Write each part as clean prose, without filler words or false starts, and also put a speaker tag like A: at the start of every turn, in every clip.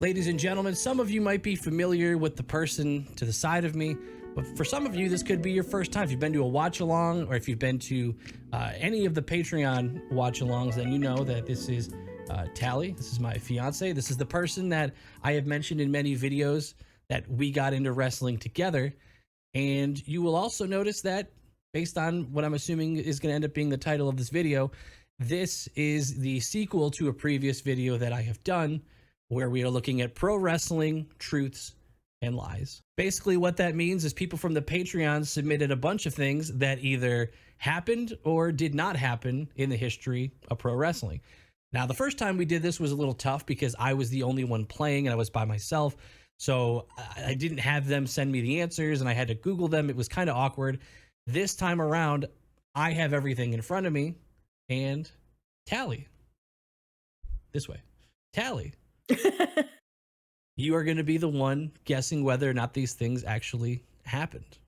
A: Ladies and gentlemen, some of you might be familiar with the person to the side of me, but for some of you, this could be your first time. If you've been to a watch-along or if you've been to any of the Patreon watch-alongs, then you know that this is Tally. This is my fiance. This is the person that I have mentioned in many videos that we got into wrestling together. And you will also notice that, based on what I'm assuming is going to end up being the title of this video, this is the sequel to a previous video that I have done, where we are looking at pro wrestling truths and lies. Basically, what that means is people from the Patreon submitted a bunch of things that either happened or did not happen in the history of pro wrestling. Now, the first time we did this was a little tough because I was the only one playing and I was by myself. So I didn't have them send me the answers and I had to Google them. It was kind of awkward. This time around, I have everything in front of me and Tally. This way. Tally. You are going to be the one guessing whether or not these things actually happened.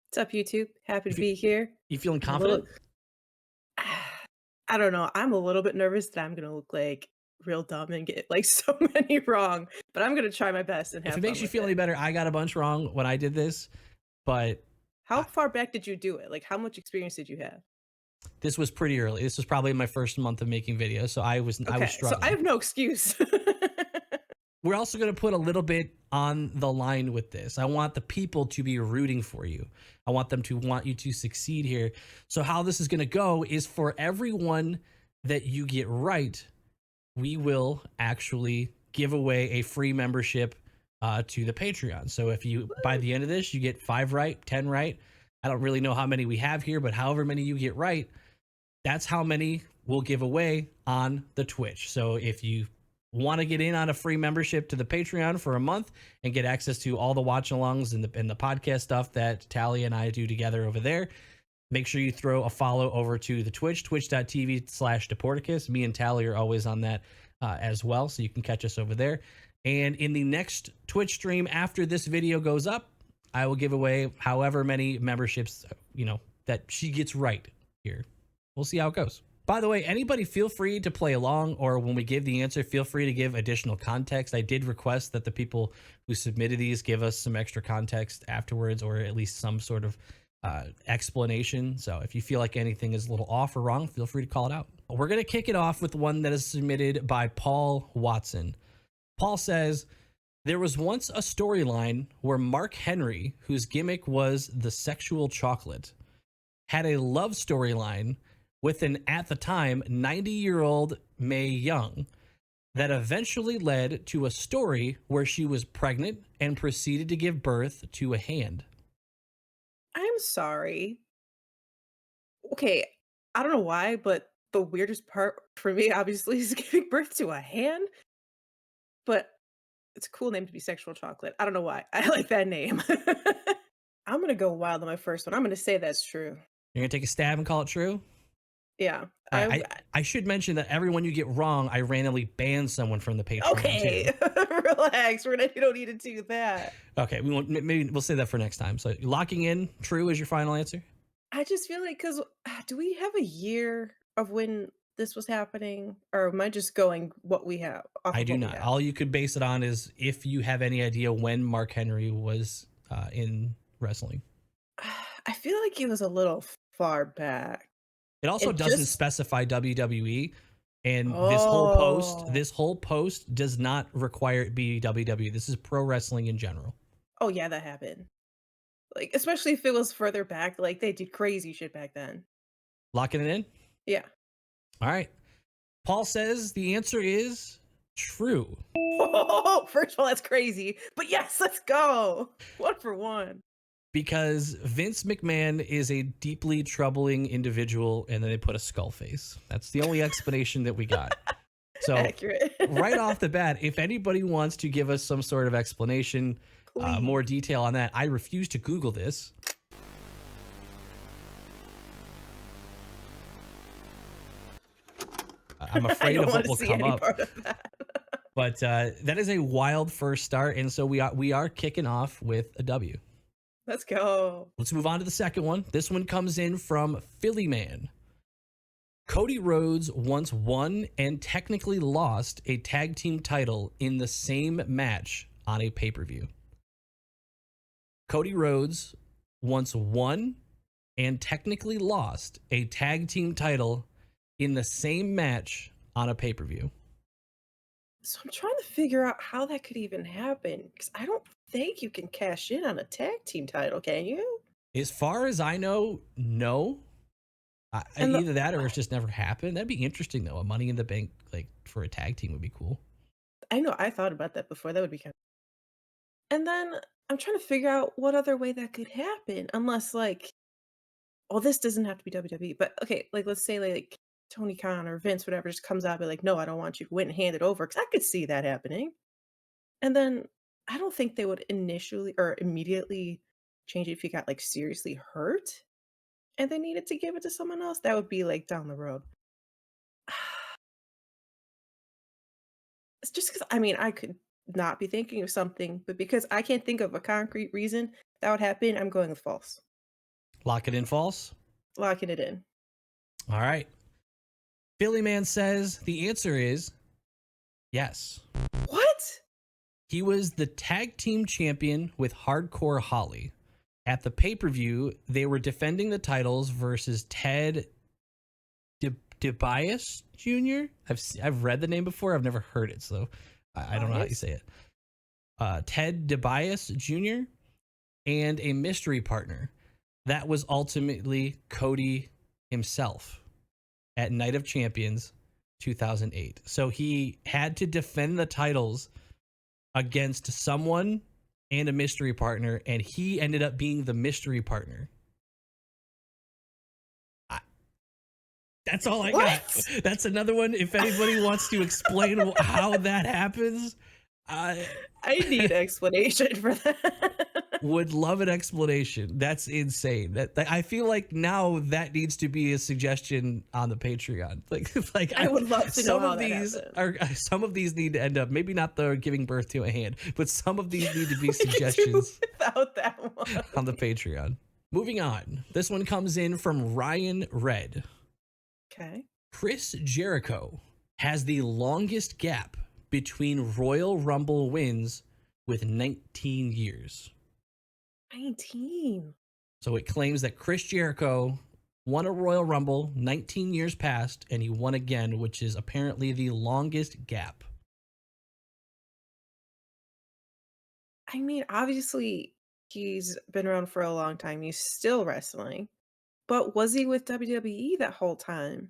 B: What's up, YouTube? Happy to be here.
A: You feeling confident?
B: I don't know. I'm a little bit nervous that I'm going to look like real dumb and get like so many wrong, but I'm going to try my best and have fun.
A: If it makes you feel any better, I got a bunch wrong when I did this, but
B: how far back did you do it? Like, how much experience did you have?
A: This was pretty early. This was probably my first month of making videos, so I was struggling.
B: So I have no excuse.
A: We're also going to put a little bit on the line with this. I want the people to be rooting for you. I want them to want you to succeed here. So how this is going to go is, for everyone that you get right, we will actually give away a free membership to the Patreon. So if you, by the end of this, you get 5 right, 10 right. I don't really know how many we have here, but however many you get right, that's how many we'll give away on the Twitch. So if you want to get in on a free membership to the Patreon for a month and get access to all the watch-alongs and the podcast stuff that Tally and I do together over there, make sure you throw a follow over to the Twitch, twitch.tv/Deporticus. Me and Tally are always on that as well, so you can catch us over there. And in the next Twitch stream after this video goes up, I will give away however many memberships, that she gets right here. We'll see how it goes. By the way, anybody feel free to play along, or when we give the answer, feel free to give additional context. I did request that the people who submitted these give us some extra context afterwards, or at least some sort of explanation. So if you feel like anything is a little off or wrong, feel free to call it out. We're going to kick it off with one that is submitted by Paul Watson. Paul says, there was once a storyline where Mark Henry, whose gimmick was the sexual chocolate, had a love storyline with an, at the time, 90-year-old Mae Young that eventually led to a story where she was pregnant and proceeded to give birth to a hand.
B: I'm sorry. Okay, I don't know why, but the weirdest part for me, obviously, is giving birth to a hand. But it's a cool name to be sexual chocolate. I don't know why. I like that name. I'm going to go wild on my first one. I'm going to say that's true.
A: You're going to take a stab and call it true?
B: Yeah.
A: I should mention that everyone you get wrong, I randomly ban someone from the Patreon.
B: Okay, relax. You don't need to do that.
A: Okay, maybe we'll say that for next time. So locking in true as your final answer?
B: I just feel like, because do we have a year of when this was happening, or am I just going what we have?
A: I do not. All you could base it on is if you have any idea when Mark Henry was in wrestling.
B: I feel like it was a little far back.
A: It also doesn't specify WWE, and this whole post does not require it be WWE. This is pro wrestling in general.
B: Oh yeah, that happened. Like, especially if it was further back, like they did crazy shit back then.
A: Locking it in?
B: Yeah.
A: All right. Paul says the answer is true.
B: Oh, first of all, that's crazy. But yes, let's go. 1 for 1.
A: Because Vince McMahon is a deeply troubling individual, and then they put a skull face. That's the only explanation that we got. So
B: accurate.
A: Right off the bat, if anybody wants to give us some sort of explanation, more detail on that, I refuse to Google this. I'm afraid of what will come up. But that is a wild first start, and so we are kicking off with a W.
B: Let's go.
A: Let's move on to the second one. This one comes in from Philly Man. Cody Rhodes once won and technically lost a tag team title in the same match on a pay-per-view. Cody Rhodes once won and technically lost a tag team title in the same match on a pay-per-view.
B: So I'm trying to figure out how that could even happen because I don't think you can cash in on a tag team title, can you?
A: As far as I know, no.
B: And the
A: Either that or it's just never happened. That'd be interesting though. A Money in the Bank like for a tag team would be cool.
B: I know I thought about that before. That would be kind of. And then I'm trying to figure out what other way that could happen, unless like, well, this doesn't have to be WWE, but okay, like let's say like Tony Khan or Vince, whatever, just comes out and be like, no, I don't want you to win and hand it over because I could see that happening. And then I don't think they would initially or immediately change it if you got like seriously hurt and they needed to give it to someone else. That would be like down the road. It's just because I mean, I could not be thinking of something, but because I can't think of a concrete reason that would happen, I'm going with false.
A: Lock it in false.
B: Locking it in.
A: All right. Philly Man says the answer is yes.
B: What?
A: He was the tag team champion with Hardcore Holly. At the pay-per-view, they were defending the titles versus Ted DiBiase Jr. I've read the name before. I've never heard it, so I don't know how you say it. Ted DiBiase Jr. and a mystery partner. That was ultimately Cody himself at Night of Champions 2008. So he had to defend the titles against someone and a mystery partner, and he ended up being the mystery partner. That's all I got. That's another one. If anybody wants to explain how that happens,
B: I need explanation for that.
A: Would love an explanation. That's insane. That I feel like now that needs to be a suggestion on the Patreon. Like
B: I would love to know how that happened.
A: Some of these need to end up maybe not the giving birth to a hand, but some of these need to be suggestions
B: without that one
A: on the Patreon. Moving on. This one comes in from Ryan Red.
B: Okay.
A: Chris Jericho has the longest gap between Royal Rumble wins with 19 years.
B: 19.
A: So it claims that Chris Jericho won a Royal Rumble 19 years past, and he won again, which is apparently the longest gap.
B: I mean, obviously, he's been around for a long time. He's still wrestling. But was he with WWE that whole time?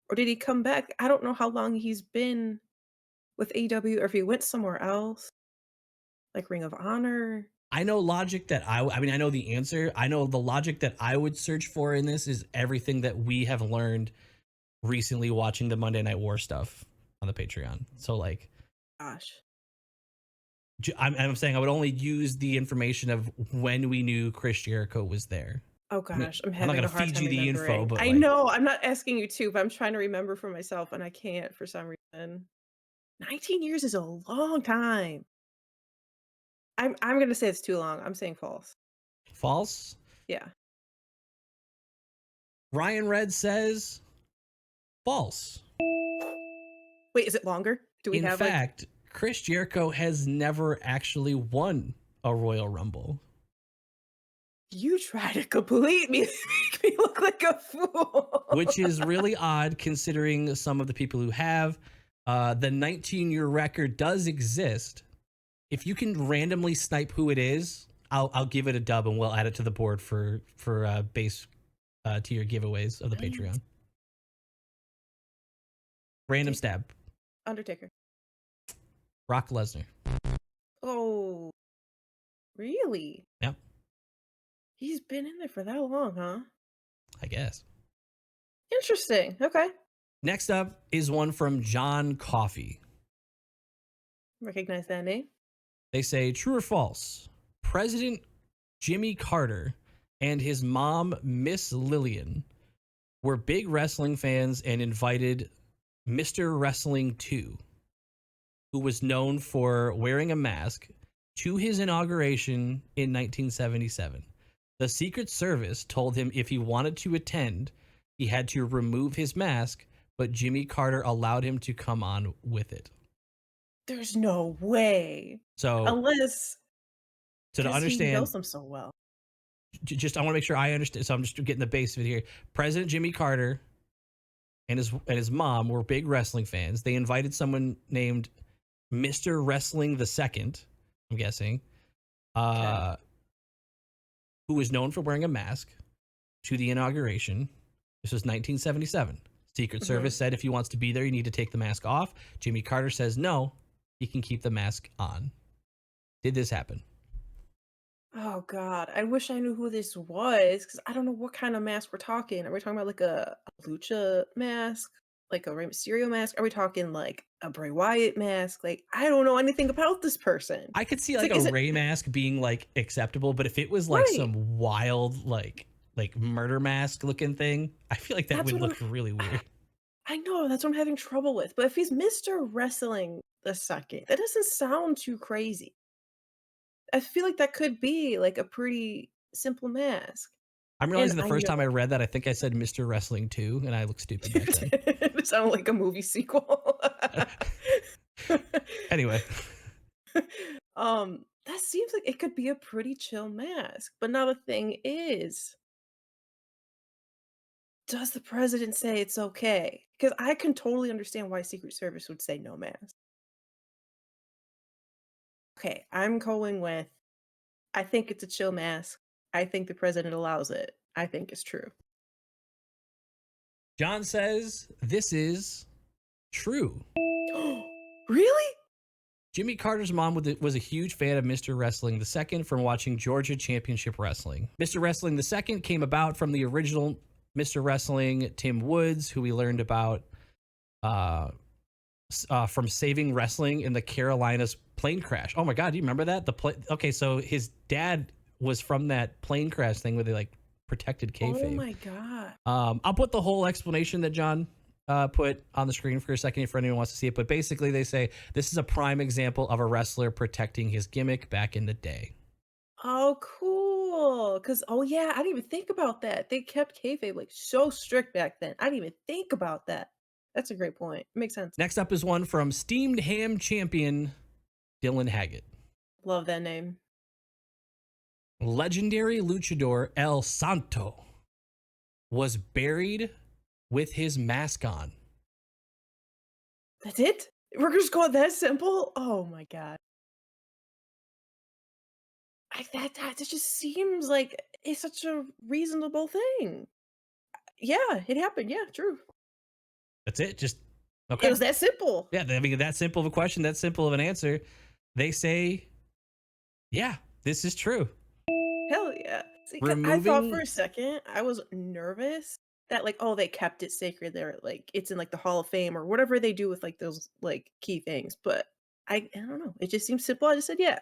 B: Or did he come back? I don't know how long he's been with AEW or if he went somewhere else. Like Ring of Honor.
A: I know logic that I mean, I know the answer. I know the logic that I would search for in this is everything that we have learned recently watching the Monday Night War stuff on the Patreon. So like,
B: gosh.
A: I'm saying I would only use the information of when we knew Chris Jericho was there.
B: Oh gosh,
A: I'm
B: having
A: not
B: a hard
A: feed
B: time
A: you the
B: remembering.
A: info, but
B: I know I'm not asking you to, but I'm trying to remember for myself, and I can't for some reason. 19 years is a long time. I'm gonna say it's too long. I'm saying false.
A: False?
B: Yeah.
A: Ryan Red says false.
B: Wait, is it longer? Do we
A: In
B: have
A: fact, Chris Jericho has never actually won a Royal Rumble.
B: You try to complete me, make me look like a fool.
A: Which is really odd considering some of the people who have. The 19-year record does exist. If you can randomly snipe who it is, I'll give it a dub and we'll add it to the board for base tier giveaways of the Patreon. Random stab.
B: Undertaker.
A: Brock Lesnar.
B: Oh, really?
A: Yep.
B: He's been in there for that long, huh?
A: I guess.
B: Interesting. Okay.
A: Next up is one from John Coffey.
B: Recognize that name.
A: They say, true or false? President Jimmy Carter and his mom, Miss Lillian, were big wrestling fans and invited Mr. Wrestling 2, who was known for wearing a mask, to his inauguration in 1977. The Secret Service told him if he wanted to attend, he had to remove his mask, but Jimmy Carter allowed him to come on with it.
B: There's no way.
A: So,
B: Unless
A: so to
B: 'cause he
A: understand,
B: knows them so well.
A: just I want to make sure I understand. So I'm just getting the base of it here. President Jimmy Carter and his mom were big wrestling fans. They invited someone named Mr. Wrestling the Second, I'm guessing,
B: Okay.
A: who was known for wearing a mask, to the inauguration. This was 1977. Secret
B: Mhm.
A: Service said if he wants to be there, you need to take the mask off. Jimmy Carter says no, he can keep the mask on. Did this happen?
B: Oh god, I wish I knew who this was because I don't know what kind of mask we're talking. Are we talking about like a lucha mask? Like a Rey Mysterio mask? Are we talking like a Bray Wyatt mask? Like, I don't know anything about this person.
A: I could see
B: It's
A: like
B: like,
A: a
B: is it
A: Ray mask being like acceptable, but if it was like
B: right?
A: some wild like murder mask looking thing, I feel like that
B: That's
A: would
B: what
A: look really weird.
B: I know, that's what I'm having trouble with. But if he's Mr. Wrestling the Second, that doesn't sound too crazy. I feel like that could be like a pretty simple mask.
A: I'm
B: And
A: realizing the
B: I
A: first
B: know
A: time I read that, I think I said Mr. Wrestling 2, and I looked stupid back then.
B: it sounded like a movie sequel.
A: Anyway,
B: That seems like it could be a pretty chill mask. But now the thing is, does the president say it's okay? Because I can totally understand why Secret Service would say no mask. Okay, I'm going with I think it's a chill mask. I think the president allows it. I think it's true.
A: John says this is true.
B: Really?
A: Jimmy Carter's mom was a huge fan of Mr. Wrestling II from watching Georgia Championship Wrestling. Mr. Wrestling II came about from the original Mr. Wrestling, Tim Woods, who we learned about from saving wrestling in the Carolinas plane crash. Oh my God, do you remember that? Okay, so his dad was from that plane crash thing where they like protected
B: Oh
A: kayfabe.
B: my god.
A: I'll put the whole explanation that John put on the screen for a second if anyone wants to see it. But basically, they say this is a prime example of a wrestler protecting his gimmick back in the day.
B: Oh, cool. Cause oh yeah, I didn't even think about that. They kept kayfabe like so strict back then. I didn't even think about that. That's a great point. Makes sense.
A: Next up is one from steamed ham champion Dylan Haggett.
B: Love that name.
A: Legendary luchador El Santo was buried with his mask on.
B: That's it? We're just going that simple? Oh my god. That just seems like it's such a reasonable thing. Yeah, it happened. Yeah, true.
A: That's it. Just
B: It
A: okay.
B: was that simple.
A: Yeah, I mean, that simple of a question, that simple of an answer. They say, yeah, this is true.
B: Hell yeah. See, 'cause I thought for
A: Removing,
B: a second, I was nervous that like, oh, they kept it sacred there, like it's in like the Hall of Fame or whatever they do with like those like key things. But I don't know. It just seems simple. I just said yeah.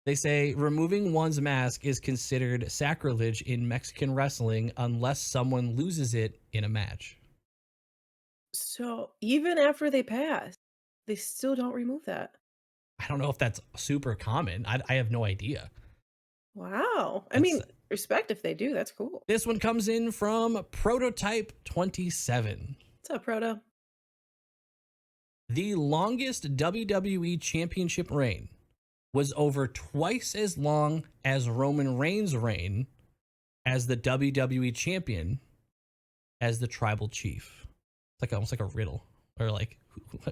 A: they say, removing one's mask is considered sacrilege in Mexican wrestling unless someone loses it in a match.
B: So even after they pass, they still don't remove that.
A: I don't know if that's super common. I have no idea.
B: Wow. I
A: That's
B: mean, respect if they do. That's cool.
A: This one comes in from Prototype 27.
B: What's up, Proto?
A: The longest WWE championship reign was over twice as long as Roman Reigns' reign as the WWE champion as the tribal chief. It's like almost like a riddle, or like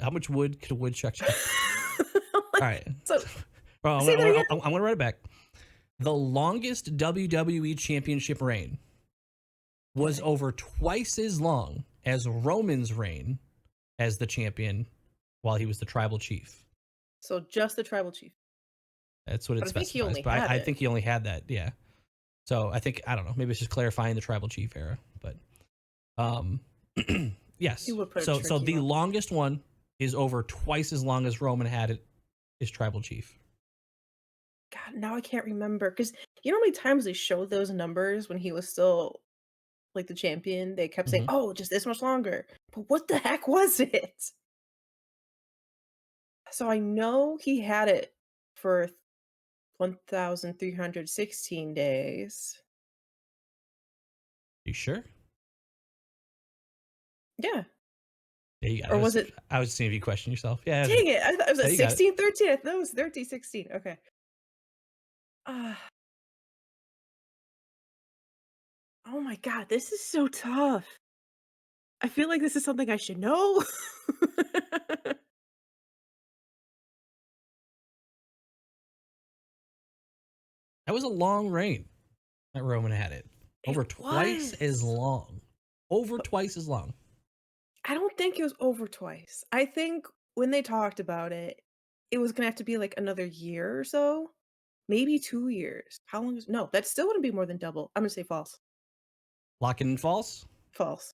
A: how much wood could a woodchuck chop? All right.
B: So
A: Well,
B: say that again.
A: I'm gonna write it back. The longest WWE championship reign was
B: Okay.
A: over twice as long as Roman's reign as the champion while he was the tribal chief.
B: So just the tribal chief.
A: That's what it
B: But I think he
A: specifies.
B: only
A: But
B: had
A: I
B: it.
A: think he only had that. Yeah. So I think, I don't know, maybe it's just clarifying the tribal chief era. But um, yes.
B: He would put a
A: So
B: tricky
A: the
B: one.
A: longest one is over twice as long as Roman had it, is tribal chief.
B: God, now I can't remember because you know how many times they showed those numbers when he was still like the champion? They kept saying,
A: Hmm.
B: "Oh, just this much longer." But what the heck was it? So I know he had it for 1,316 days.
A: You sure?
B: Yeah.
A: Yeah, you got
B: Or was
A: it.
B: it
A: I was seeing if you question yourself. Yeah,
B: dang it, I thought it was
A: yeah,
B: at
A: you got it.
B: 16, 13. I thought it was 13, 16. Okay. Ah, oh my god, this is so tough. I feel like this is something I should know.
A: That was a long reign that Roman had it.
B: It
A: Over twice as
B: was.
A: long. Over
B: But
A: twice as long.
B: I don't think it was over twice. I think when they talked about it, it was gonna have to be, like, another year or so, maybe 2 years. How long is no, that still wouldn't be more than double. I'm gonna say false.
A: Lock in false.
B: False.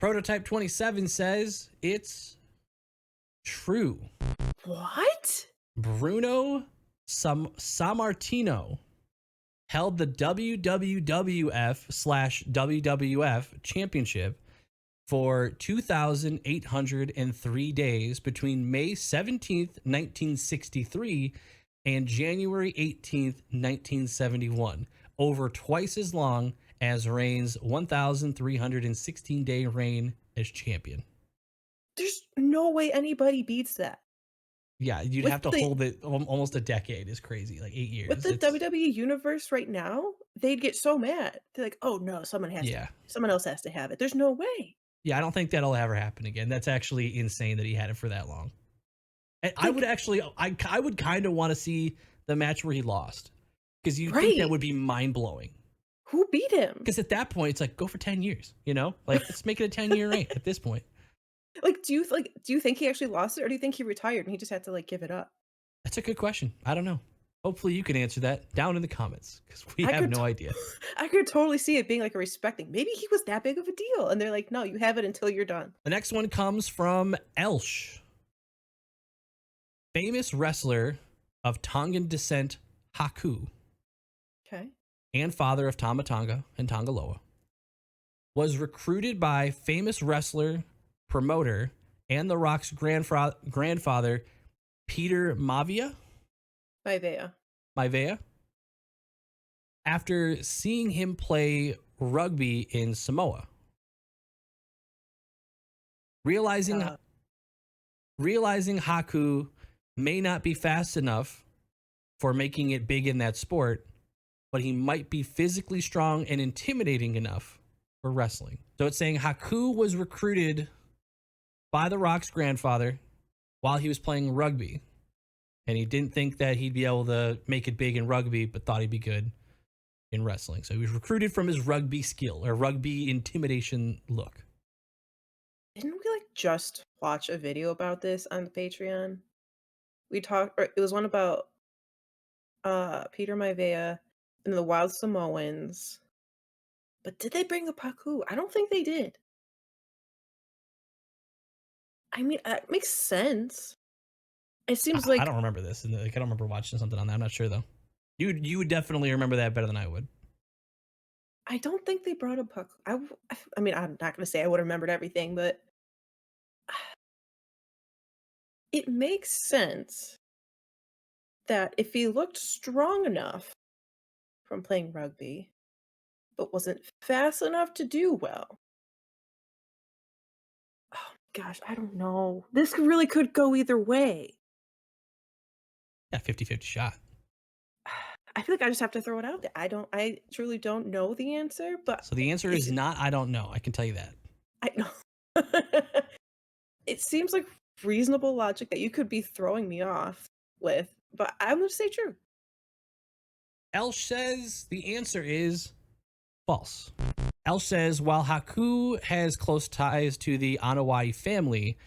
A: Prototype 27 says it's true.
B: What?
A: Bruno Sammartino held the WWF/WWF championship for 2,803 days between May 17th, 1963 and January 18th, 1971, over twice as long as Reigns' 1,316-day reign as champion.
B: There's no way anybody beats that.
A: Yeah, you'd
B: With
A: have to
B: the
A: hold it almost a decade is crazy, like 8
B: with
A: years.
B: the
A: It's
B: WWE universe right now, they'd get so mad. They're like, "Oh, no,
A: yeah.
B: someone else has to have it." There's no way.
A: Yeah, I don't think that'll ever happen again. That's actually insane that he had it for that long. And I would
B: Like
A: actually I would kind of want to see the match where he lost because you think that
B: right.
A: would be mind-blowing.
B: Who beat him?
A: Because at that point it's like go for 10 years, you know? Like let's make it a 10-year reign at this point.
B: Do you think he actually lost it, or do you think he retired and he just had to, like, give it up?
A: That's a good question. I don't know. Hopefully you can answer that down in the comments because we
B: I
A: have
B: could
A: no
B: to
A: idea.
B: I could totally see it being, like, a respecting maybe he was that big of a deal, and they're like, "No, you have it until you're done."
A: The next one comes from Elsh, famous wrestler of Tongan descent, Haku,
B: Okay.
A: and father of Tama Tonga and Tongaloa, was recruited by famous wrestler, promoter, and The Rock's grandfather, Peter Maivia, after seeing him play rugby in Samoa. Realizing
B: Uh,
A: realizing Haku may not be fast enough for making it big in that sport, but he might be physically strong and intimidating enough for wrestling. So it's saying Haku was recruited by The Rock's grandfather while he was playing rugby. And he didn't think that he'd be able to make it big in rugby, but thought he'd be good in wrestling. So he was recruited from his rugby skill or rugby intimidation look.
B: didn't we, like, just watch a video about this on the Patreon? We talked or it was one about, Peter Maivia and the Wild Samoans, but did they bring up Haku? I don't think they did. I mean, it makes sense. It seems
A: I
B: like
A: don't remember this. And like, I don't remember watching something on that. I'm not sure though. You would definitely remember that better than I would.
B: I don't think they brought up Haku. I mean, I'm not gonna say I would have remembered everything, but it makes sense that if he looked strong enough from playing rugby, but wasn't fast enough to do well. Oh gosh, I don't know. This really could go either way.
A: Yeah, 50-50 shot.
B: I feel like I just have to throw it out there. I truly don't know the answer, but
A: So the answer
B: is
A: is
B: it
A: not I don't know. I can tell you that.
B: I know. It seems like reasonable logic that you could be throwing me off with, but I'm gonna say true.
A: Elsh says the answer is false. Elsh says while Haku has close ties to the Anawai family,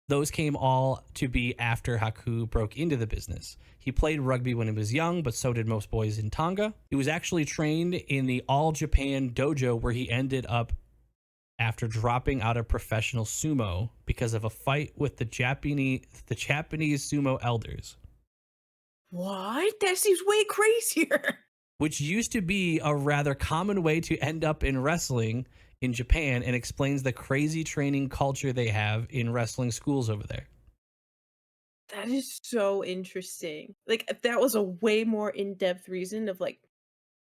A: those came all to be after Haku broke into the business. He played rugby when he was young, but so did most boys in Tonga. He was actually trained in the All Japan dojo where he ended up after dropping out of professional sumo because of a fight with the Japanese sumo elders,
B: What? That seems way crazier.
A: which used to be a rather common way to end up in wrestling in Japan, and explains the crazy training culture they have in wrestling schools over there.
B: That is so interesting. Like, if that was a way more in-depth reason of, like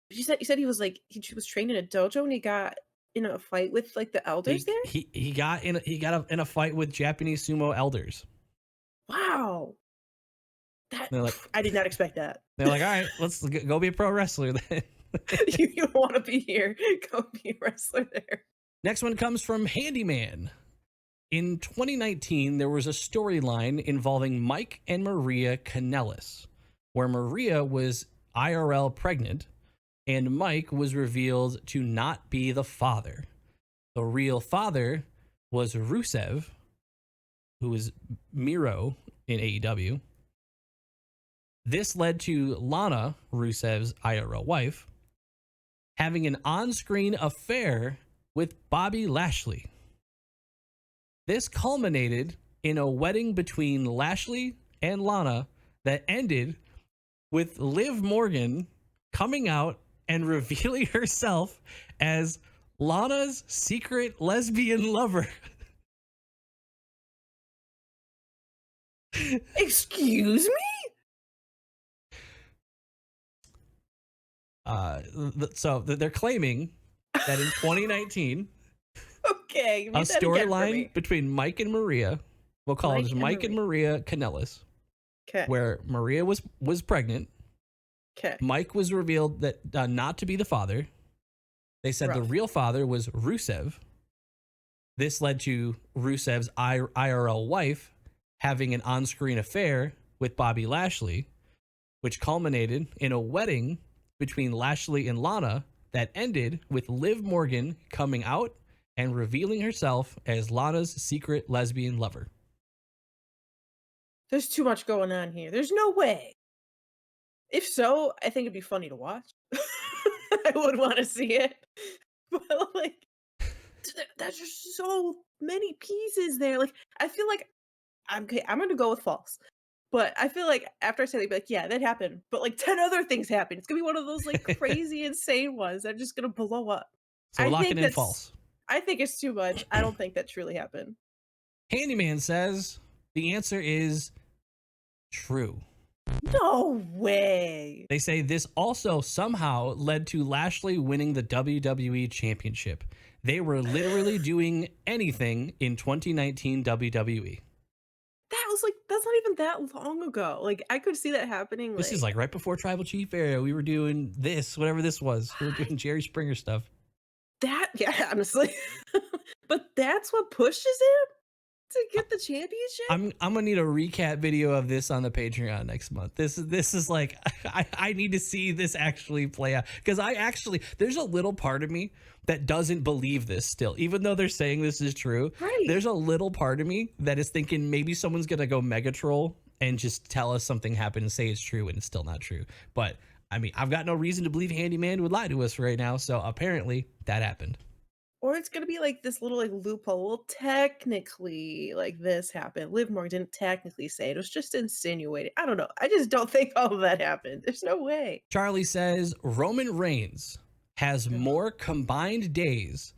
B: you said he was, like he was trained in a dojo and he got in a fight with like the elders there?
A: He got in a fight with Japanese sumo elders.
B: Wow.
A: They're like
B: I did not expect that.
A: all right, let's go be a pro wrestler then.
B: You don't want to be here. Go be a wrestler there.
A: Next one comes from Handyman. In 2019, there was a storyline involving Mike and Maria Kanellis, where Maria was IRL pregnant and Mike was revealed to not be the father. The real father was Rusev, who is Miro in AEW. This led to Lana, Rusev's IRL wife, having an on-screen affair with Bobby Lashley. This culminated in a wedding between Lashley and Lana that ended with Liv Morgan coming out and revealing herself as Lana's secret lesbian lover.
B: Excuse me?
A: So they're claiming that in 2019,
B: Okay,
A: a storyline between Mike and Maria, we'll call it Mike and Maria Kanellis, where Maria was pregnant.
B: Okay.
A: Mike was revealed that not to be the father. They said the real father was Rusev. This led to Rusev's IRL wife having an on-screen affair with Bobby Lashley, which culminated in a wedding between Lashley and Lana that ended with Liv Morgan coming out and revealing herself as Lana's secret lesbian lover.
B: There's too much going on here. There's no way. If so, I think it'd be funny to watch. I would want to see it. But like, there's just so many pieces there. Like, I feel like I'm going to go with false. But I feel like after I say that, like, yeah, that happened. But like 10 other things happened. It's gonna be one of those like crazy, insane ones that are just gonna blow up.
A: So we're locking in false.
B: I think it's too much. I don't think that truly happened.
A: Handyman says the answer is true.
B: No way.
A: They say this also somehow led to Lashley winning the WWE Championship. They were literally doing anything in 2019 WWE.
B: That's not even that long ago. Like, I could see that happening.
A: This is like right before Tribal Chief era. We were doing this, whatever this was. We were doing Jerry Springer stuff.
B: Yeah, honestly. But that's what pushes him to get the championship?
A: I'm gonna need a recap video of this on the Patreon next month. This is like I need to see this actually play out, because there's a little part of me that doesn't believe this still, even though they're saying this is true.
B: Right.
A: There's a little part of me that is thinking maybe someone's gonna go mega troll and just tell us something happened and say it's true and it's still not true. But I mean, I've got no reason to believe Handyman would lie to us right now, so apparently that happened.
B: Or it's gonna be like this little like loophole. Well, technically, like this happened. Liv Morgan didn't technically say it. It was just insinuated. I don't know. I just don't think all of that happened. There's no way.
A: Charlie says Roman Reigns has more combined days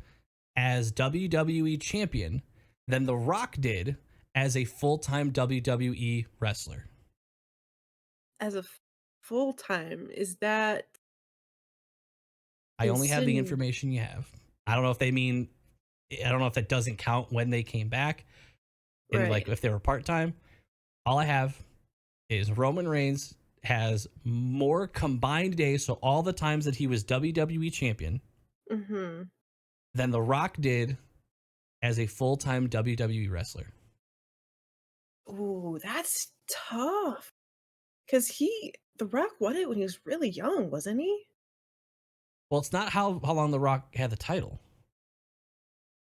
A: as WWE champion than The Rock did as a full-time WWE wrestler.
B: As a full-time, is that?
A: I only have the information you have. I don't know if they mean, I don't know if that doesn't count when they came back and like if they were part-time. All I have is Roman Reigns has more combined days, so all the times that he was WWE champion, than The Rock did as a full-time WWE wrestler.
B: Ooh, that's tough. Because The Rock won it when he was really young, wasn't he?
A: Well, it's not how long The Rock had the title.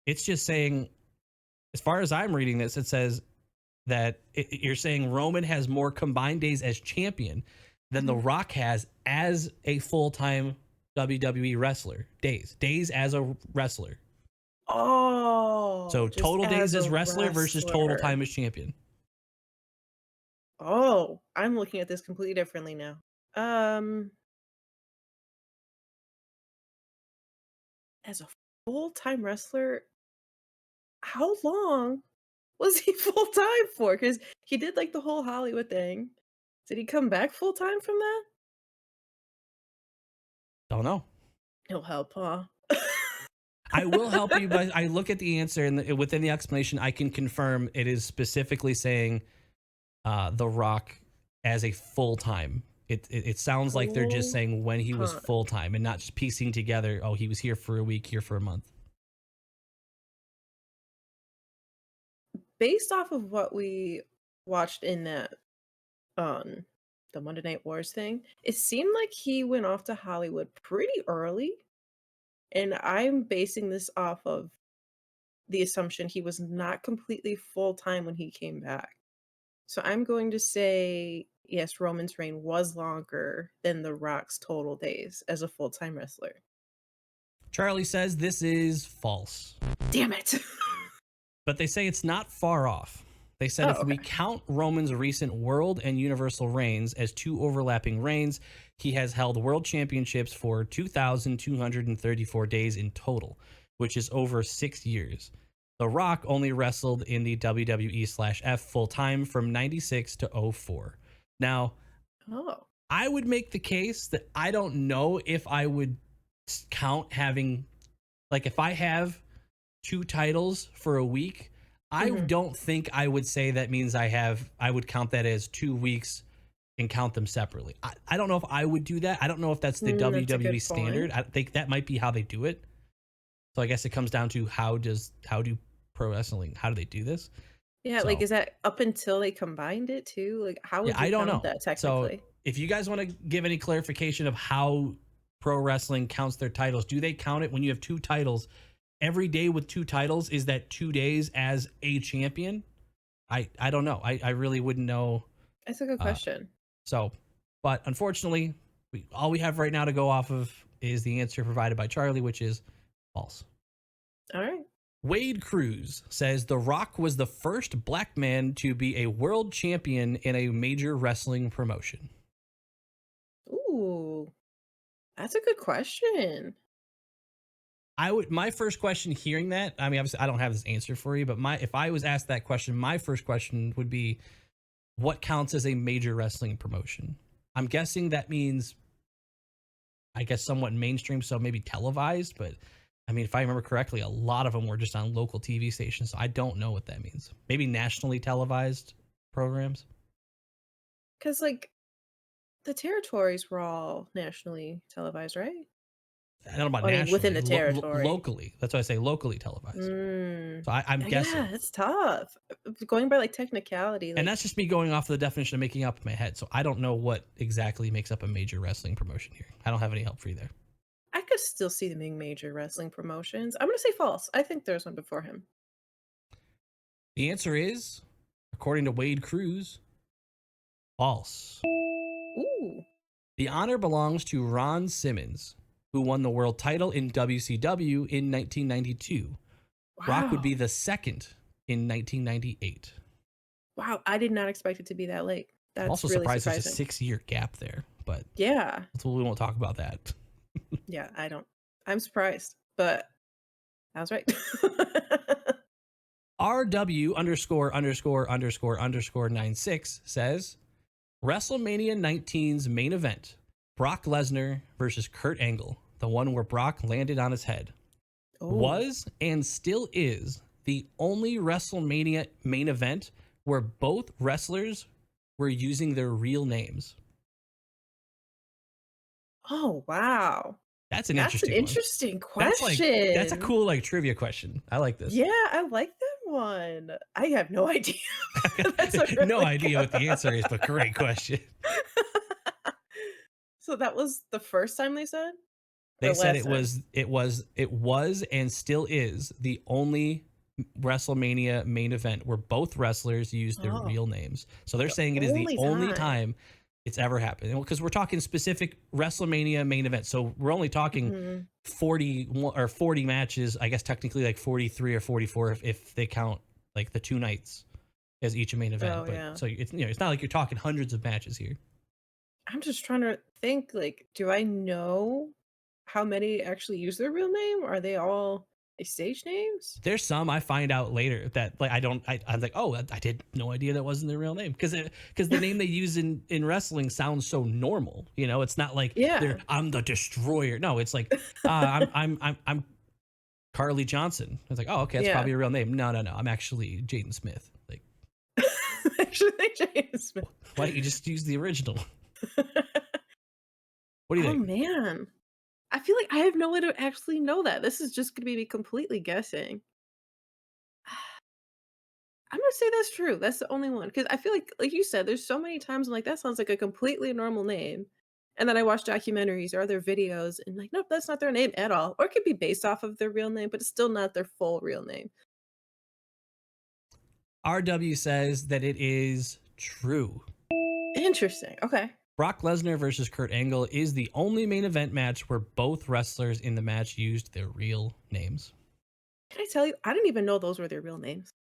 A: It's just saying, as far as I'm reading this, it says that you're saying Roman has more combined days as champion than The Rock has as a full-time WWE wrestler. Days as a wrestler.
B: Oh.
A: So total days as wrestler versus total time as champion.
B: Oh, I'm looking at this completely differently now. As a full-time wrestler, how long was he full-time for? Because he did like the whole Hollywood thing. Did he come back full-time from that?
A: Don't know.
B: No help, huh?
A: I will help you, but I look at the answer and within the explanation, I can confirm it is specifically saying The Rock as a full-time. It sounds like they're just saying when he was full-time and not just piecing together, oh, he was here for a week, here for a month.
B: Based off of what we watched in that the Monday Night Wars thing, it seemed like he went off to Hollywood pretty early, and I'm basing this off of the assumption he was not completely full-time when he came back. So I'm going to say, yes, Roman's reign was longer than The Rock's total days as a full-time wrestler.
A: Charlie says this is false.
B: Damn it.
A: But they say it's not far off. They said if we count Roman's recent world and universal reigns as two overlapping reigns, he has held world championships for 2,234 days in total, which is over 6 years. The Rock only wrestled in the WWE/F full-time from 96 to 04. Now, I would make the case that I don't know if I would count having, like if I have 2 titles for a week, I don't think I would say that means I would count that as 2 weeks and count them separately. I don't know if I would do that. I don't know if that's the WWE standard. I think that might be how they do it. So I guess it comes down to how do pro wrestling, how do they do this?
B: Yeah,
A: So,
B: like is that up until they combined it too? Like how would you
A: I don't
B: count
A: know
B: that technically?
A: So if you guys want to give any clarification of how pro wrestling counts their titles, do they count it when you have 2 titles? Every day with 2 titles, is that 2 days as a champion? I don't know. I really wouldn't know.
B: That's a good question.
A: But unfortunately, all we have right now to go off of is the answer provided by Charlie, which is false.
B: All right.
A: Wade Cruz says The Rock was the first black man to be a world champion in a major wrestling promotion.
B: Ooh, that's a good question.
A: My first question hearing that, I mean, obviously I don't have this answer for you, but if I was asked that question, my first question would be, what counts as a major wrestling promotion? I'm guessing that means, I guess, somewhat mainstream, so maybe televised, but I mean, if I remember correctly, a lot of them were just on local TV stations, so I don't know what that means. Maybe nationally televised programs?
B: Because, like, the territories were all nationally televised, right?
A: I don't know about
B: I mean,
A: nationally.
B: within the territory.
A: Locally. That's why I say locally televised. So I'm guessing.
B: Yeah, it's tough. Going by, like, technicality. Like,
A: and that's just me going off the definition of making up in my head. So I don't know what exactly makes up a major wrestling promotion here. I don't have any help for you there.
B: I could still see them being major wrestling promotions. I'm going to say false. I think there's one before him.
A: The answer is, according to Wade Cruz, false.
B: Ooh.
A: The honor belongs to Ron Simmons, who won the world title in WCW in 1992.
B: Wow.
A: Rock would be the second in 1998.
B: Wow, I did not expect it to be that late. That's
A: I'm also
B: really
A: surprised
B: surprising.
A: there's a 6-year gap there, but
B: yeah,
A: we won't talk about that.
B: yeah, I'm surprised, but I was right.
A: RW____96 says WrestleMania 19's main event, Brock Lesnar versus Kurt Angle, the one where Brock landed on his head, was and still is the only WrestleMania main event where both wrestlers were using their real names.
B: Oh, wow.
A: That's an
B: interesting question.
A: That's a cool trivia question. I like this.
B: Yeah, I like that one. I have no idea.
A: No idea what the answer is, but great question.
B: So that was the first time they said?
A: They said it was and still is the only WrestleMania main event where both wrestlers used their real names. So they're saying it is the only time it's ever happened. Because we're talking specific WrestleMania main event. So we're only talking 40 matches, I guess technically like 43 or 44 if they count like the 2 nights as each main event. So it's it's not like you're talking hundreds of matches here.
B: I'm just trying to think, like, do I know how many actually use their real name? Are they all stage names?
A: There's some I find out later that like I'm like, oh, I did no idea that wasn't their real name because the name they use in wrestling sounds so normal. It's not like I'm the Destroyer. No, it's like I'm Carly Johnson. I was like, oh, okay, that's probably a real name. No, I'm actually Jaden Smith. Like,
B: actually, Jaden Smith.
A: Why don't you just use the original? What do you
B: Oh
A: think?
B: man, I feel like I have no way to actually know that. This is just gonna be me completely guessing. I'm gonna say that's true. That's the only one because I feel like you said, there's so many times I'm like, that sounds like a completely normal name, and then I watch documentaries or other videos and like, nope, that's not their name at all. Or it could be based off of their real name, but it's still not their full real name.
A: RW says that it is true.
B: Interesting. Okay.
A: Brock Lesnar versus Kurt Angle is the only main event match where both wrestlers in the match used their real names.
B: Can I tell you? I didn't even know those were their real names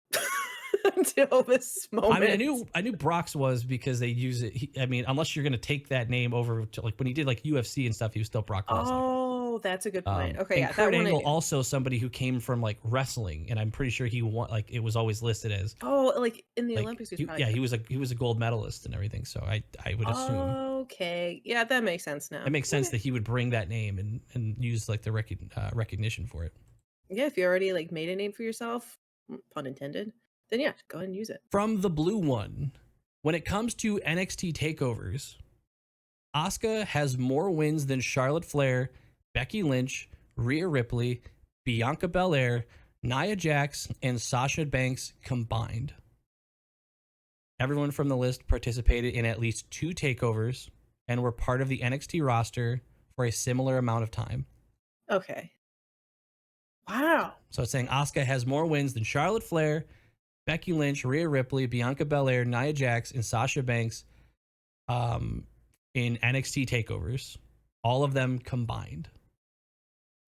B: until this moment.
A: I mean, I knew Brock's was because they use it. I mean, unless you're gonna take that name over to like when he did like UFC and stuff, he was still Brock Lesnar.
B: Oh, that's a good point. Okay,
A: and
B: yeah,
A: Kurt Angle also somebody who came from like wrestling, and I'm pretty sure he won. Like it was always listed as
B: like in the
A: like,
B: Olympics.
A: he was a gold medalist and everything. So I would assume.
B: Okay, yeah, that makes sense now.
A: It makes sense that he would bring that name and use like the recognition for it.
B: Yeah, if you already like made a name for yourself, pun intended, then yeah, go ahead and use it.
A: From the blue one, when it comes to NXT takeovers, Asuka has more wins than Charlotte Flair, Becky Lynch, Rhea Ripley, Bianca Belair, Nia Jax, and Sasha Banks combined. Everyone from the list participated in at least 2 takeovers and were part of the NXT roster for a similar amount of time.
B: Okay. Wow.
A: So it's saying Asuka has more wins than Charlotte Flair, Becky Lynch, Rhea Ripley, Bianca Belair, Nia Jax, and Sasha Banks in NXT takeovers. All of them combined.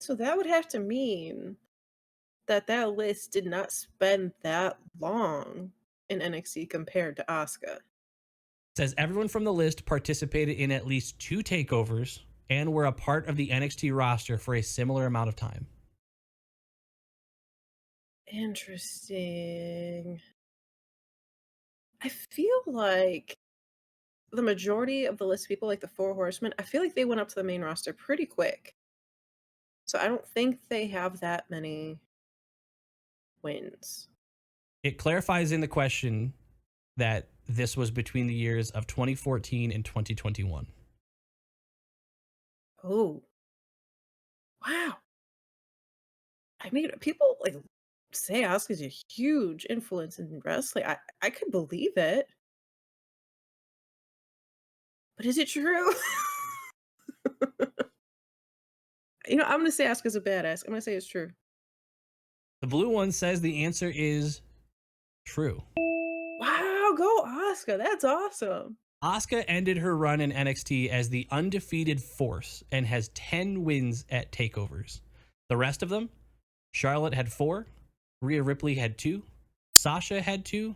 B: So that would have to mean that that list did not spend that long in NXT compared to Asuka.
A: It says everyone from the list participated in at least 2 takeovers and were a part of the NXT roster for a similar amount of time.
B: Interesting. I feel like the majority of the list of people, like the 4 horsemen, I feel like they went up to the main roster pretty quick. So I don't think they have that many wins.
A: It clarifies in the question that this was between the years of 2014 and 2021.
B: Oh. Wow. I mean, people like say Asuka's a huge influence in wrestling. I could believe it. But is it true? I'm gonna say Asuka's a badass. I'm gonna say it's true.
A: The blue one says the answer is true.
B: Wow, go Asuka. That's awesome.
A: Asuka ended her run in NXT as the undefeated force and has 10 wins at takeovers. The rest of them, Charlotte had 4, Rhea Ripley had 2, Sasha had 2,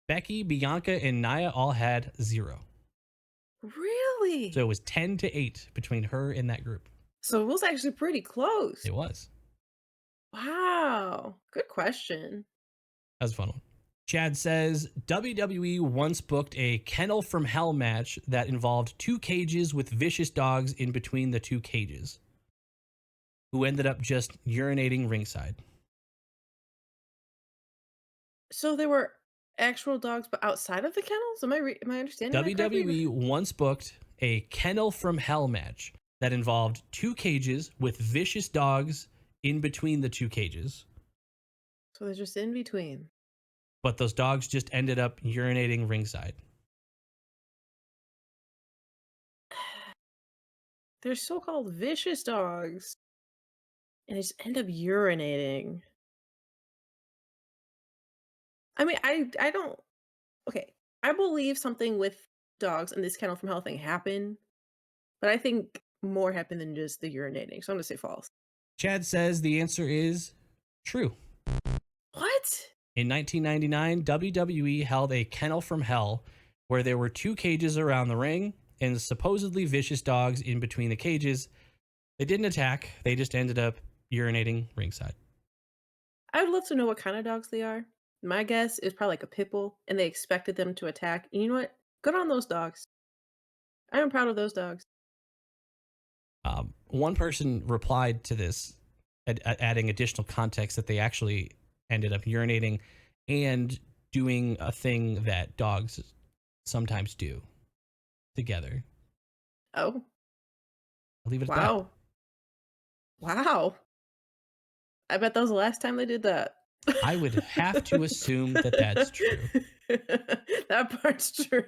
A: Becky, Bianca, and Nia all had 0.
B: Really?
A: So it was 10-8 between her and that group.
B: So it was actually pretty close.
A: It was.
B: Wow. Good question.
A: That was a fun one. Chad says WWE once booked a Kennel from Hell match that involved 2 cages with vicious dogs in between the 2 cages, who ended up just urinating ringside.
B: So there were actual dogs, but outside of the kennels? Am I understanding that correctly?
A: WWE once booked a Kennel from Hell match that involved 2 cages with vicious dogs in between the 2 cages.
B: So they're just in between.
A: But those dogs just ended up urinating ringside.
B: They're so-called vicious dogs. And they just end up urinating. I mean, I don't okay. I believe something with dogs and this kennel from hell thing happened, but I think more happened than just the urinating. So I'm gonna say false.
A: Chad says the answer is true.
B: What?
A: In 1999, WWE held a Kennel from Hell where there were 2 cages around the ring and supposedly vicious dogs in between the cages. They didn't attack, they just ended up urinating ringside.
B: I would love to know what kind of dogs they are. My guess is probably like a pit bull, and they expected them to attack. And you know what? Good on those dogs. I am proud of those dogs.
A: One person replied to this adding additional context that they actually ended up urinating and doing a thing that dogs sometimes do together.
B: Oh,
A: I'll leave it at that.
B: wow. Wow. I bet that was the last time they did that.
A: I would have to assume that that's true.
B: That part's true.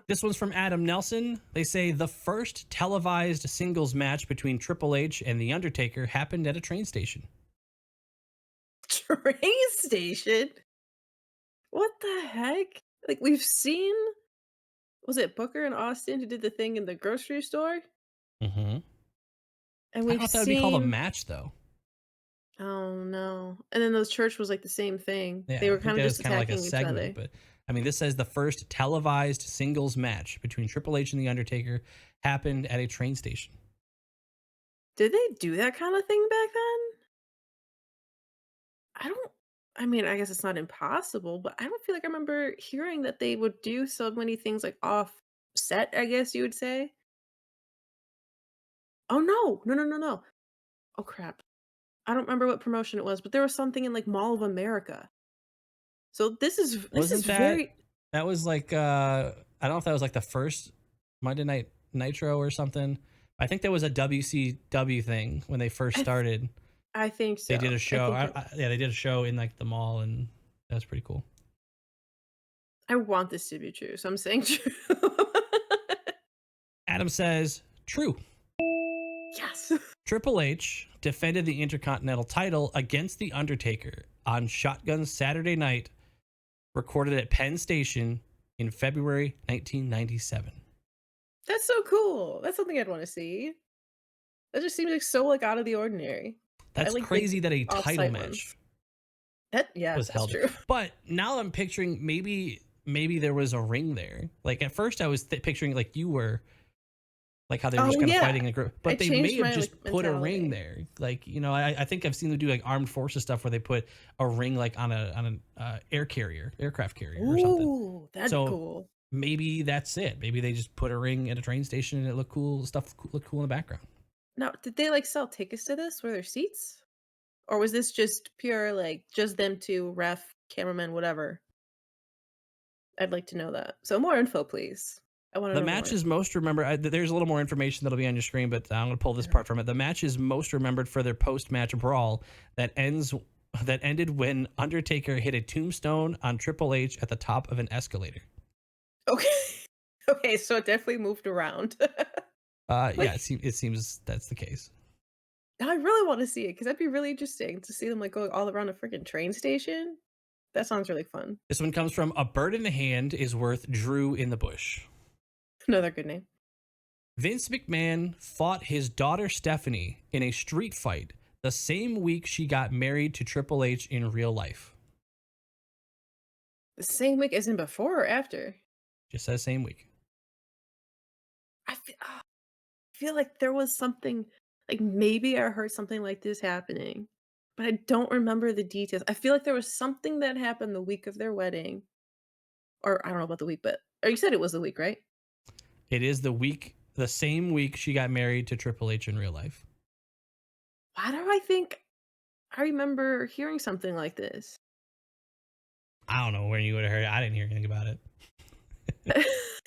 A: This one's from Adam Nelson. They say the first televised singles match between Triple H and The Undertaker happened at a train station.
B: Train station? What the heck? Like, we've seen, was it Booker and Austin who did the thing in the grocery store?
A: Mm-hmm.
B: And
A: I don't
B: we've
A: know if that would be called a
B: seen,
A: match, though.
B: oh no. And then the church was like the same thing. They
A: Yeah,
B: were
A: I think
B: kind of
A: that was
B: just
A: kind of like a
B: attacking each
A: segment,
B: other.
A: but I mean, this says the first televised singles match between Triple H and The Undertaker happened at a train station.
B: Did they do that kind of thing back then? I don't, I mean, I guess it's not impossible, but I don't feel like I remember hearing that they would do so many things like off set, I guess you would say. Oh no, no, no, no, no. Oh crap. I don't remember what promotion it was, but there was something in like Mall of America. So this is
A: Wasn't that
B: very,
A: that was like I don't know if that was like the first Monday Night Nitro or something. I think there was a WCW thing when they first
B: I, th-
A: started.
B: I think
A: They did
B: so.
A: a
B: I
A: show.
B: think you're,
A: Yeah, they did a show in like the mall, and that was pretty cool.
B: I want this to be true, so I'm saying true.
A: Adam says, true.
B: Yes.
A: Triple H defended the Intercontinental title against The Undertaker on Shotgun Saturday Night, recorded at Penn Station in February 1997.
B: That's so cool. That's something I'd want to see. That just seems like so like out of the ordinary. I
A: That's
B: like the
A: crazy that a title
B: off-site
A: match
B: ones. That, yeah,
A: was
B: that's
A: held.
B: true.
A: But now I'm picturing maybe there was a ring there. Like at first I was picturing like you were, like how they were just
B: Oh
A: kind of
B: yeah.
A: fighting in a group,
B: I
A: but they may
B: changed
A: have
B: my
A: just
B: like
A: put a ring
B: mentality.
A: there. Like, you know, I think I've seen them do like armed forces stuff where they put a ring like on an aircraft carrier or something.
B: Ooh, that'd be
A: So
B: cool.
A: maybe that's it. Maybe they just put a ring at a train station and it looked cool. Stuff looked cool in the background.
B: Now, did they like sell tickets to this? Were there seats? Or was this just pure like just them two, ref, cameraman, whatever? I'd like to know that. So more info, please. I want to
A: The
B: know
A: match
B: more.
A: is most remembered. There's a little more information that'll be on your screen, but I'm going to pull this
B: Yeah.
A: part from it. The match is most remembered for their post-match brawl that ended when Undertaker hit a tombstone on Triple H at the top of an escalator.
B: Okay. Okay, so it definitely moved around.
A: Yeah,
B: Like,
A: it seems that's the case.
B: I really want to see it because that'd be really interesting to see them like going all around a freaking train station. That sounds really fun.
A: This one comes from a bird in the hand is worth Drew in the bush.
B: Another good name.
A: Vince McMahon fought his daughter Stephanie in a street fight the same week she got married to Triple H in real life.
B: The same week as in before or after?
A: Just says same week.
B: I feel like there was something, like maybe I heard something like this happening, but I don't remember the details. I feel like there was something that happened the week of their wedding, or I don't know about the week, but or you said it was the week, right?
A: It is the same week she got married to Triple H in real life.
B: Why do I think I remember hearing something like this?
A: I don't know where you would have heard it. I didn't hear anything about it.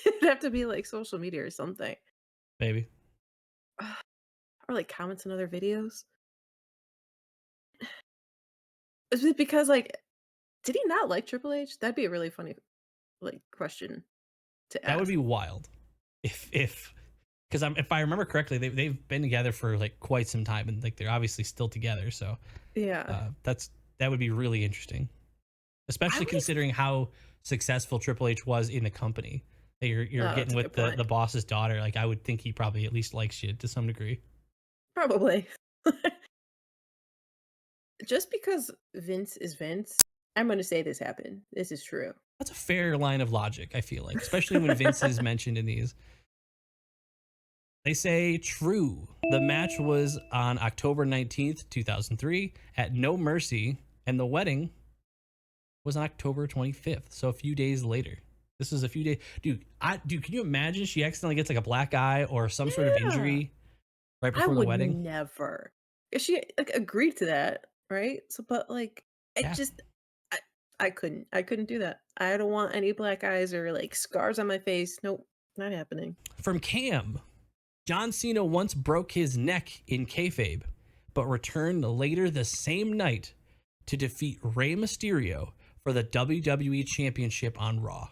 B: It'd have to be like social media or something,
A: Maybe.
B: or like comments in other videos. Is it because like did he not like Triple H? That'd be a really funny like question to
A: That would
B: ask.
A: be wild. If because if I remember correctly, they've been together for like quite some time, and like they're obviously still together. So
B: Yeah,
A: that would be really interesting,
B: I
A: especially
B: would.
A: considering how successful Triple H was in the company. That you're
B: Oh, that's
A: getting
B: a
A: with
B: good point.
A: the boss's daughter. Like I would think he probably at least likes you to some degree.
B: Probably. Just because Vince is Vince, I'm gonna say this happened. This is true.
A: That's a fair line of logic. I feel like, especially when Vince is mentioned in these. They say true. The match was on October 19th, 2003 at No Mercy, and the wedding was on October 25th. So a few days later. This is a few days. Dude, can you imagine she accidentally gets like a black eye or some sort of
B: Yeah.
A: injury right
B: I
A: before the
B: would
A: wedding?
B: never. She, like, agreed to that, right? So, but, like, I
A: Yeah.
B: just I I couldn't do that. I don't want any black eyes or, like, scars on my face. Nope, not happening.
A: From Cam, John Cena once broke his neck in kayfabe, but returned later the same night to defeat Rey Mysterio for the WWE Championship on Raw.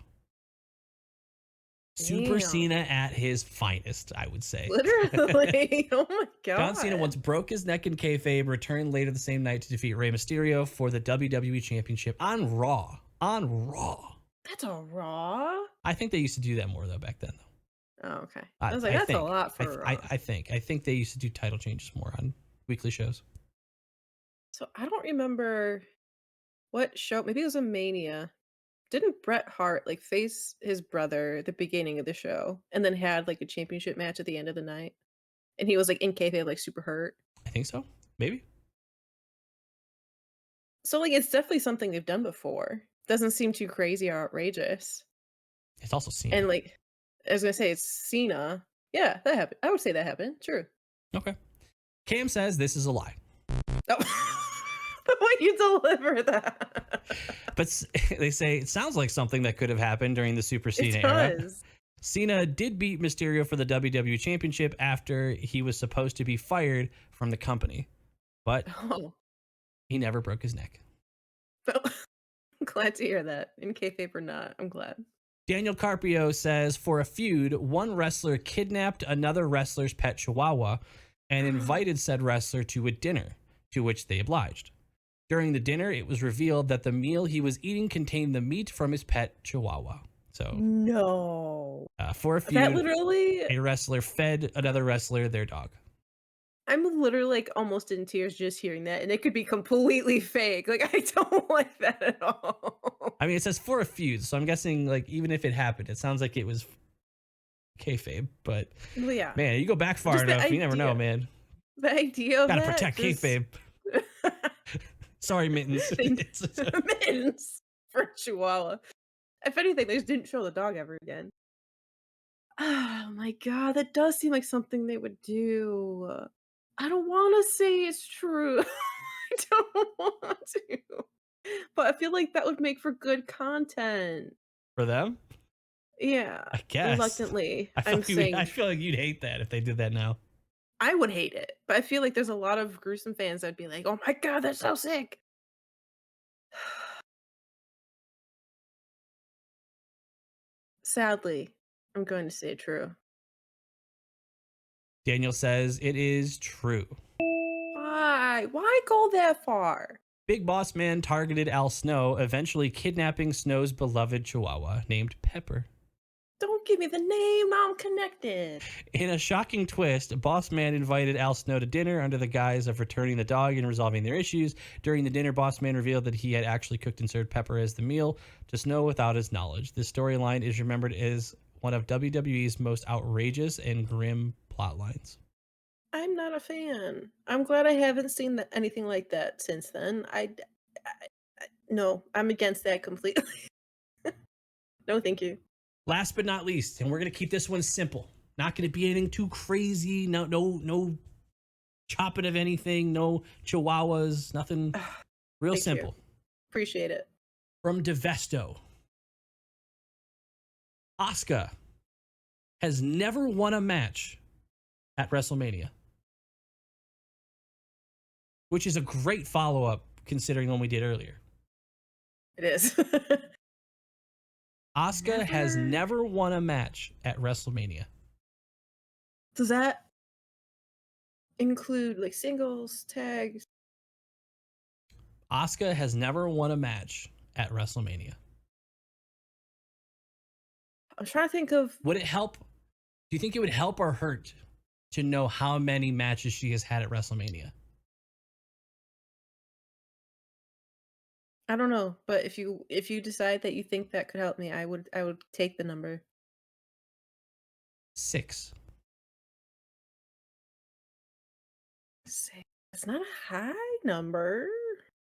A: Super
B: Damn.
A: Cena at his finest, I would say.
B: Literally. Oh my
A: John Cena once
B: god.
A: broke his neck in kayfabe, returned later the same night to defeat Rey Mysterio for the WWE Championship on Raw. On Raw.
B: That's a Raw?
A: I think they used to do that more though back then.
B: Oh, okay.
A: I,
B: I was like,
A: I
B: that's a
A: think.
B: lot
A: I,
B: for a
A: I,
B: Raw.
A: I think. I think they used to do title changes more on weekly shows.
B: So I don't remember what show. Maybe it was a Mania. Didn't Bret Hart like face his brother at the beginning of the show and then had like a championship match at the end of the night? And he was like in kayfabe, like super hurt.
A: I think so. Maybe.
B: So like it's definitely something they've done before. Doesn't seem too crazy or outrageous.
A: It's also Cena.
B: And like I was gonna say it's Cena. Yeah, that happened. I would say that happened. True.
A: Okay. Cam says this is a lie.
B: Oh. The way you deliver that.
A: But they say it sounds like something that could have happened during the Super Cena
B: It
A: era.
B: does.
A: Cena did beat Mysterio for the WWE Championship after he was supposed to be fired from the company, but
B: Oh.
A: he never broke his neck.
B: So, I'm glad to hear that. In kayfabe or not, I'm glad.
A: Daniel Carpio says for a feud, one wrestler kidnapped another wrestler's pet chihuahua and invited said wrestler to a dinner, to which they obliged. During the dinner, it was revealed that the meal he was eating contained the meat from his pet chihuahua. So,
B: No.
A: for a
B: That
A: feud,
B: literally
A: a wrestler fed another wrestler their dog.
B: I'm literally, like, almost in tears just hearing that, and it could be completely fake. Like, I don't like that at all.
A: I mean, it says for a feud, so I'm guessing, like, even if it happened, it sounds like it was kayfabe. But
B: Well, yeah.
A: man, you go back far
B: Just the
A: enough, you never know,
B: idea.
A: man.
B: The idea of
A: Gotta
B: that
A: protect
B: just
A: kayfabe. Sorry, mittens.
B: They
A: It's-
B: mittens for Chihuahua. If anything, they just didn't show the dog ever again. Oh my god, that does seem like something they would do. I don't wanna say it's true. I don't want to. But I feel like that would make for good content.
A: for them,
B: Yeah,
A: I guess.
B: reluctantly,
A: I feel
B: I'm
A: like you, I
B: saying
A: feel like you'd hate that if they did that now.
B: I would hate it, but I feel like there's a lot of gruesome fans that'd be like, "Oh my god, that's so sick." Sadly, I'm going to say true.
A: Daniel says it is true.
B: Why? Why go that far?
A: Big Boss Man targeted Al Snow, eventually kidnapping Snow's beloved chihuahua named Pepper.
B: Don't give me the name, now I'm connected.
A: In a shocking twist, Boss Man invited Al Snow to dinner under the guise of returning the dog and resolving their issues. During the dinner, Boss Man revealed that he had actually cooked and served Pepper as the meal to Snow without his knowledge. This storyline is remembered as one of WWE's most outrageous and grim plot lines.
B: I'm not a fan. I'm glad I haven't seen anything like that since then. No, I'm against that completely. No, thank you.
A: Last but not least, and we're gonna keep this one simple. Not gonna be anything too crazy. No chopping of anything. No chihuahuas. Nothing. Real
B: Thank you.
A: simple.
B: Appreciate it.
A: From Devesto. Asuka has never won a match at WrestleMania, which is a great follow-up considering the one we did earlier.
B: It is.
A: Asuka has
B: Never?
A: never won a match at WrestleMania.
B: Does that include like singles, tags?
A: Asuka has never won a match at WrestleMania.
B: I'm trying to think of
A: Would it help? Do you think it would help or hurt to know how many matches she has had at WrestleMania?
B: I don't know, but if you decide that you think that could help me, I would take the number.
A: 6.
B: Say it's not a high number.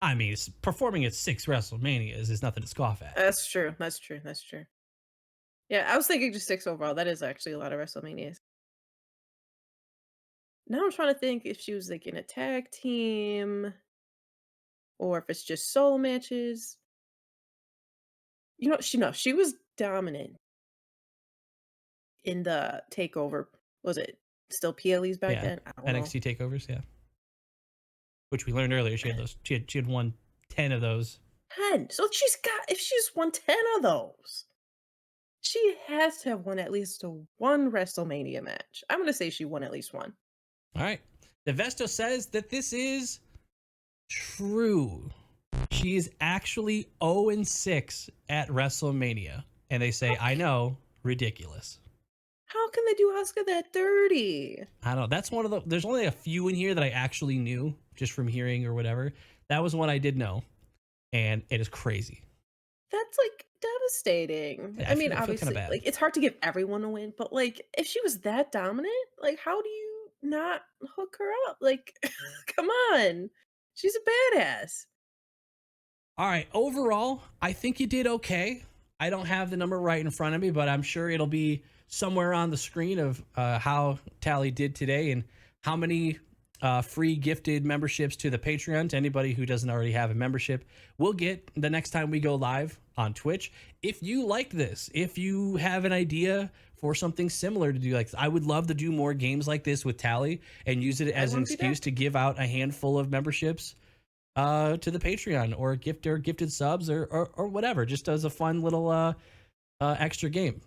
A: I mean, performing at 6 WrestleManias is nothing to scoff at.
B: That's true. That's true. That's true. Yeah, I was thinking just 6 overall. That is actually a lot of WrestleManias. Now I'm trying to think if she was, like, in a tag team or if it's just solo matches. You know, she was dominant in the takeover. Was it still PLEs back
A: Yeah,
B: then? I don't know.
A: NXT takeovers, yeah. Which we learned earlier, she had those. She had won 10 of those.
B: 10. So if she's won 10 of those, she has to have won at least a one WrestleMania match. I'm gonna say she won at least one.
A: All right. The Vesto says that this is true. She is actually 0-6 at WrestleMania. And they say, I know, ridiculous.
B: How can they do Asuka that dirty?
A: I don't know. That's one of the, there's only a few in here that I actually knew just from hearing or whatever. That was one I did know. And it is crazy.
B: That's, like, devastating.
A: Yeah,
B: I mean,
A: I feel kind of
B: obviously,
A: bad.
B: like, it's hard to give everyone a win, but, like, if she was that dominant, like, how do you not hook her up? Like, come on. She's a badass.
A: All right. Overall, I think you did okay. I don't have the number right in front of me, but I'm sure it'll be somewhere on the screen of how Tally did today and how many free gifted memberships to the Patreon to anybody who doesn't already have a membership will get the next time we go live on Twitch. If you like this, if you have an idea for something similar to do like this, I would love to do more games like this with Tally and use it as an
B: wanna be
A: excuse to give out a handful of memberships to the Patreon or gifted subs or whatever, just as a fun little extra game.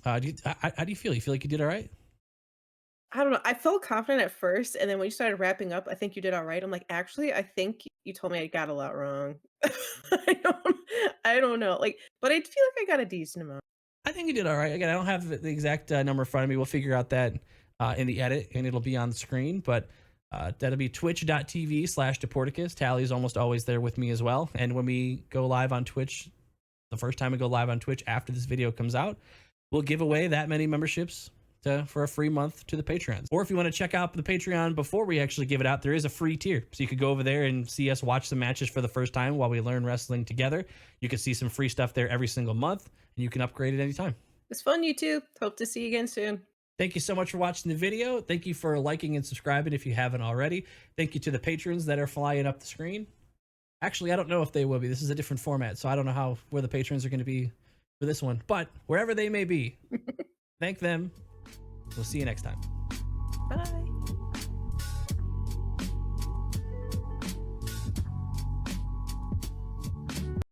A: How do you feel? You feel like you did all right?
B: I don't know. I felt confident at first, and then when you started wrapping up, I think you did all right. I'm like, actually, I think you told me I got a lot wrong. I don't know. Like, but I feel like I got a decent amount.
A: I think you did all right. Again, I don't have the exact number in front of me. We'll figure out that in the edit, and it'll be on the screen. But that'll be twitch.tv/Deporticus. Tally is almost always there with me as well. And when we go live on Twitch, the first time we go live on Twitch after this video comes out, we'll give away that many memberships for a free month to the Patreons. Or if you want to check out the Patreon before we actually give it out, there is a free tier. So you could go over there and see us watch some matches for the first time while we learn wrestling together. You can see some free stuff there every single month, and you can upgrade at any time.
B: It's fun, YouTube. Hope to see you again soon.
A: Thank you so much for watching the video. Thank you for liking and subscribing if you haven't already. Thank you to the patrons that are flying up the screen. Actually, I don't know if they will be. This is a different format, so I don't know where the patrons are going to be for this one. But wherever they may be, thank them. We'll see you next time.
B: Bye.